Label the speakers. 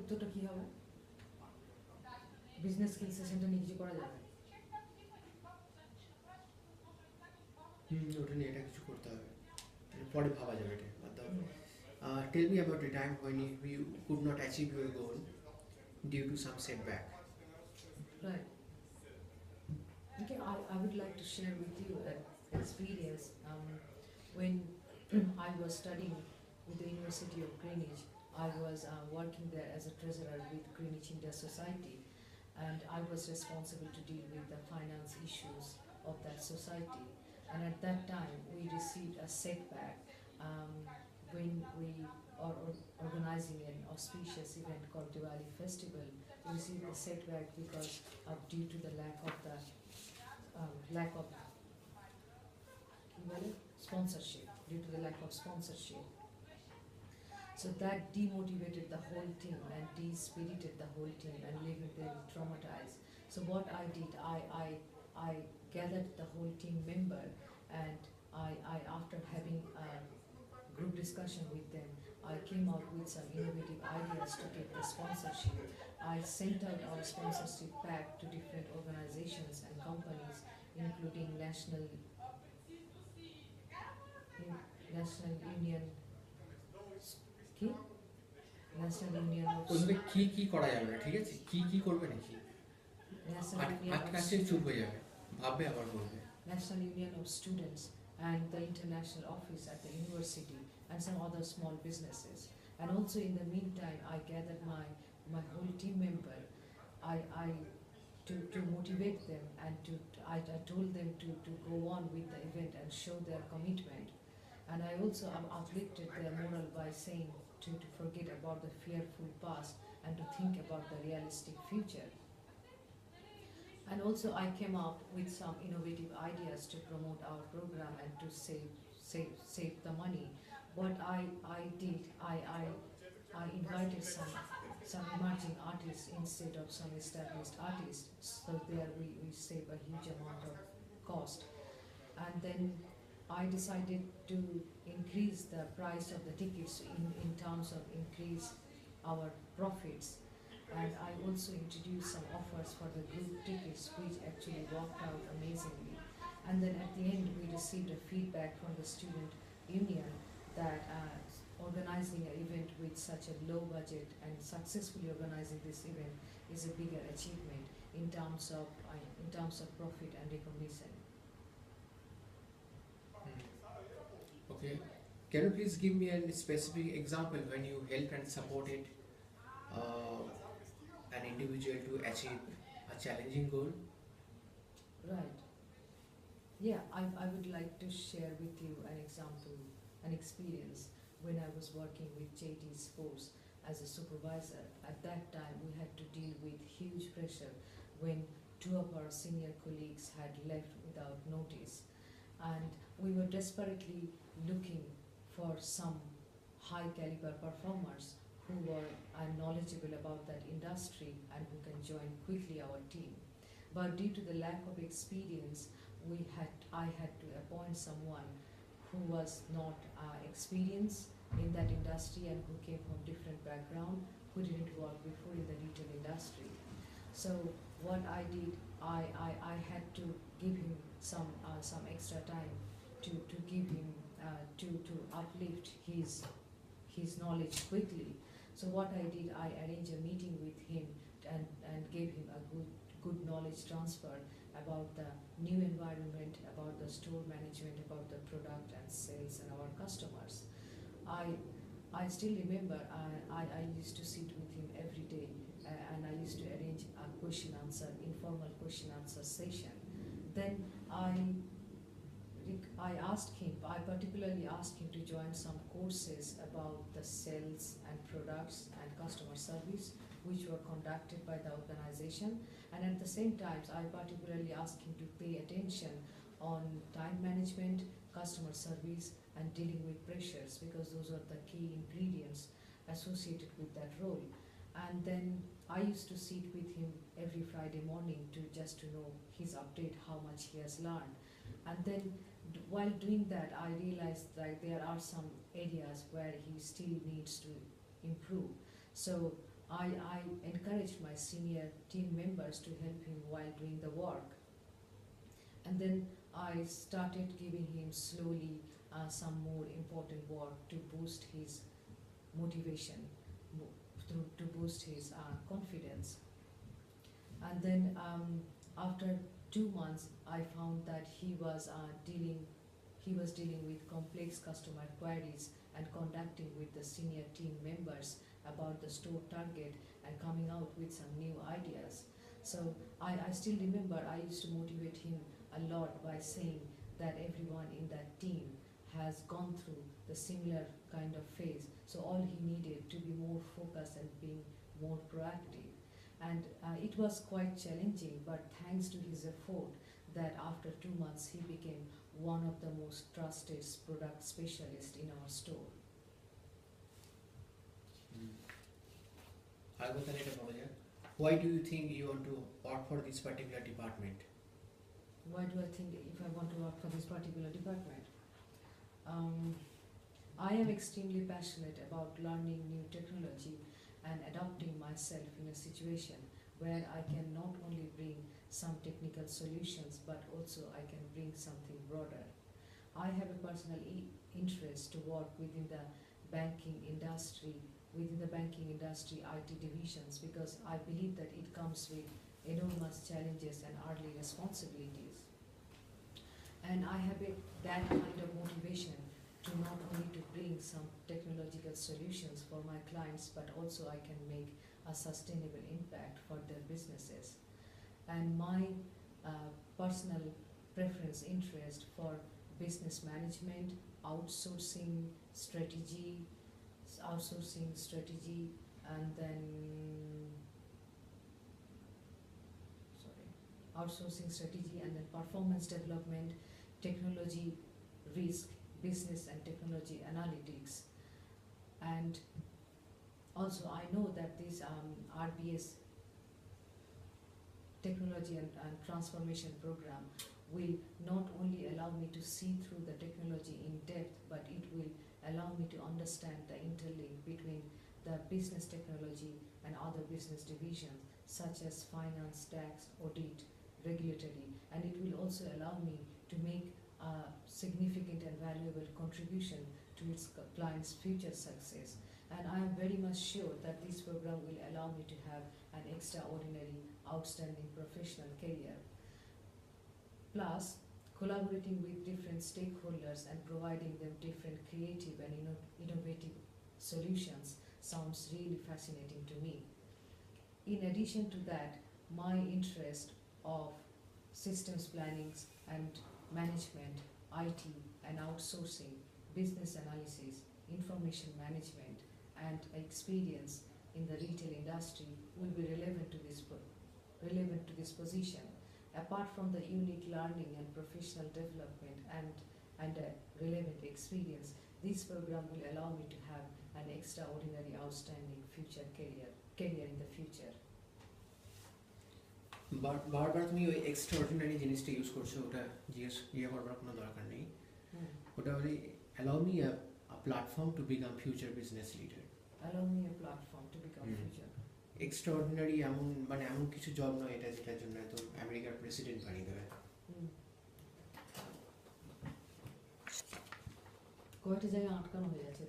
Speaker 1: উত্তরটা কি হবে? বিজনেস স্কিল সেশনটা নিয়ে কিছু করা যাবে?
Speaker 2: ওটা নিয়ে এটা কিছু করতে হবে, পরে ভাবা যাবে এটা বাদ দাও। Tell me about a time when you could not achieve your goal due to some setback.
Speaker 1: Right. Okay, I would like to share with you an experience when I was studying with the University of Greenwich. I was working there as a treasurer with Greenwich India Society, and I was responsible to deal with the finance issues of that society. And at that time, we received a setback um, when we are organizing an auspicious event called Diwali Festival. We received a setback because of due to the lack of sponsorship, due to the lack of sponsorship. So that demotivated the whole team and de-spirited the whole team and leaving them traumatized. So what I did, I gathered the whole team member, and I after having a group discussion with them, I came out with some innovative ideas to get the sponsorship. I sent out our sponsorship pack to different organizations and companies, including National Union কি national union of
Speaker 2: ওইভাবে কি কি করা যাবে না, ঠিক আছে? কি কি করবে নাকি
Speaker 1: ন্যাশনাল ইউনিয়ন অফ
Speaker 2: আটকাচ্ছে, চুপ হয়ে যাবে, ভাববে আবার বলবে।
Speaker 1: National Union of Students and the international office at the university and some other small businesses. And also in the meantime, I gathered my whole team member. I to motivate them, and I told them to go on with the event and show their commitment. And I also uplifted their moral by saying to forget about the fearful past and to think about the realistic future. And also I came up with some innovative ideas to promote our program and to save the money. What I did, I invited some emerging artists instead of some established artists, so there we save a huge amount of cost. And then I decided to increase the price of the tickets in terms of increase our profits. And I also introduced some offers for the group tickets, which actually worked out amazingly. And then at the end, we received a feedback from the student union that organizing an event with such a low budget and successfully organizing this event is a bigger achievement in terms of profit and recognition.
Speaker 2: Okay, can you please give me a specific example when you helped and supported uh, an individual to achieve a challenging goal?
Speaker 1: Right. Yeah, I would like to share with you an example, an experience when I was working with JT Sports as a supervisor. At that time, we had to deal with huge pressure when two of our senior colleagues had left without notice. And we were desperately looking for some high caliber performers who were knowledgeable about that industry and who can join quickly our team. But due to the lack of experience, I had to appoint someone who was not experienced in that industry and who came from different background, who didn't work before in the retail industry. So what I did, I had to give him some extra time to give him to uplift his knowledge quickly. So what I did, I arranged a meeting with him and gave him a good knowledge transfer about the new environment, about the store management, about the product and sales and our customers. I still remember I used to sit with him every day, and I used to arrange a informal question answer session. Then I particularly asked him to join some courses about the sales and products and customer service, which were conducted by the organization. And at the same time, I particularly asked him to pay attention on time management, customer service, and dealing with pressures, because those are the key ingredients associated with that role. And then I used to sit with him every Friday morning to just to know his update, how much he has learned. And then while doing that, I realized that there are some areas where he still needs to improve. So I encouraged my senior team members to help him while doing the work. And then I started giving him slowly some more important work to boost his motivation, to boost his confidence. And then after 2 months, I found that he was dealing with complex customer queries and conducting with the senior team members about the store target and coming out with some new ideas. So I still remember I used to motivate him a lot by saying that everyone in that team has gone through the similar kind of phase. So all he needed to be more focused and being more proactive. And it was quite challenging, but thanks to his effort, that after 2 months he became one of the most trusted product specialists in our store.
Speaker 2: Why do you think you want to opt for this particular department?
Speaker 1: Why do I think if I want to work for this particular department? I am extremely passionate about learning new technology and adapting myself in a situation where I can not only bring some technical solutions, but also I can bring something broader. I have a personal interest to work within the banking industry IT divisions, because I believe that it comes with enormous challenges and early responsibilities. And I have that kind of motivation to not only to bring some technological solutions for my clients, but also I can make a sustainable impact for their businesses. And my personal preference, interest for business management, outsourcing strategy, and then performance development, technology risk, business and technology analytics. And also I know that this RBS technology and transformation program will not only allow me to see through the technology in depth, but it will allow me to understand the interlink between the business technology and other business divisions such as finance, tax, audit, regulatory, and it will also allow me to make a significant and valuable contribution to its clients' future success. And I am very much sure that this program will allow me to have an extraordinary, outstanding professional career. Plus, collaborating with different stakeholders and providing them different creative and innovative solutions sounds really fascinating to me. In addition to that, my interest of systems planning and management, IT and outsourcing, business analysis, information management, and experience in the retail industry will be relevant to this position. Apart from the unique learning and professional development and a relevant experience, this program will allow me to have an extraordinary, outstanding future career in the future.
Speaker 2: বারবার তুমি ওই extraordinary জিনিসটা use করছো, ওটা জিজ্ঞেস করবার কোনো দরকার নেই। ওটা হলে allow me a platform to become future business leader.
Speaker 1: Allow me a platform to become future.
Speaker 2: Extraordinary এমন কিছু জব নয় এটা, যেটার জন্য তো আমেরিকার প্রেসিডেন্ট বানিয়ে দেবে।
Speaker 1: কয়টা জায়গায় আটকানো হয়ে যাচ্ছে।